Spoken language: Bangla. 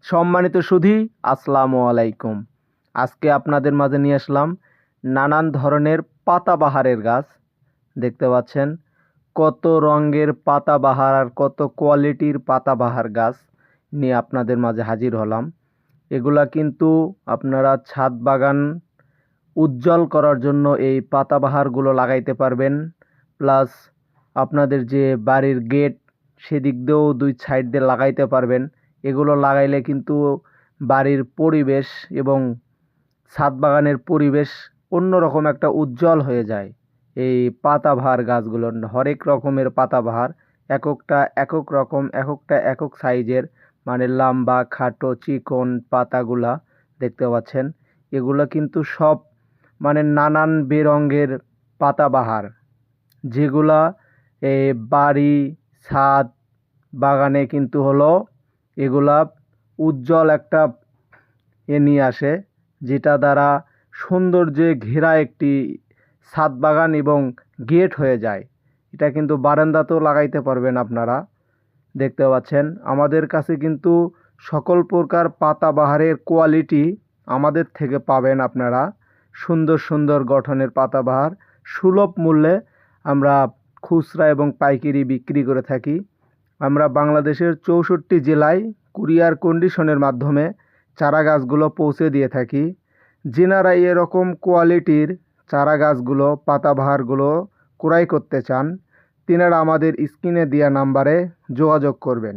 সম্মানিত সুধী, আসসালামু আলাইকুম। আজকে আপনাদের মাঝে নিয়ে আসলাম নানান ধরনের পাতাবাহারের গাছ। দেখতে পাচ্ছেন কত রঙের পাতাবাহার আর কত কোয়ালিটির পাতাবাহার গাছ নিয়ে আপনাদের মাঝে হাজির হলাম। এগুলা কিন্তু আপনারা ছাদ বাগান উজ্জ্বল করার জন্য এই পাতাবাহারগুলো লাগাইতে পারবেন। প্লাস আপনাদের যে বাড়ির গেট সেদিক দিয়েও দুই সাইড দিয়ে লাগাইতে পারবেন। এগুলো লাগাইলে কিন্তু বাড়ির পরিবেশ এবং ছাদ বাগানের পরিবেশ অন্যরকম একটা উজ্জ্বল হয়ে যায়। এই পাতাবাহার গাছগুলো হরেক রকমের পাতাবাহার, একেকটা একেক রকম, একেকটা একেক সাইজের, মানে লম্বা খাটো চিকন পাতাগুলা দেখতে পাচ্ছেন। এগুলো কিন্তু সব মানে নানান বেরঙের পাতাবাহার, যেগুলা এই বাড়ি ছাদ বাগানে কিন্তু হলো এগুলা উজ্জ্বল একটা নিয়ে আসে, যেটা দ্বারা সৌন্দর্যে ঘেরা একটি ছাদ বাগান এবং গেট হয়ে যায়। এটা কিন্তু বারান্দাতেও লাগাইতে পারবেন আপনারা। দেখতে পাচ্ছেন আমাদের কাছে কিন্তু সকল প্রকার পাতাবাহারের কোয়ালিটি আমাদের থেকে পাবেন আপনারা। সুন্দর সুন্দর গঠনের পাতাবাহার সুলভ মূল্যে আমরা খুচরা এবং পাইকারি বিক্রি করে থাকি। আমরা বাংলাদেশের 64 জেলায় কুরিয়ার কন্ডিশনের মাধ্যমে চারা গাছগুলো পৌঁছে দিয়ে থাকি। যেনারা এরকম কোয়ালিটির চারা গাছগুলো পাতাবাহারগুলো ক্রয় করতে চান, তিনারা আমাদের স্ক্রিনে দেওয়া নাম্বারে যোগাযোগ করবেন।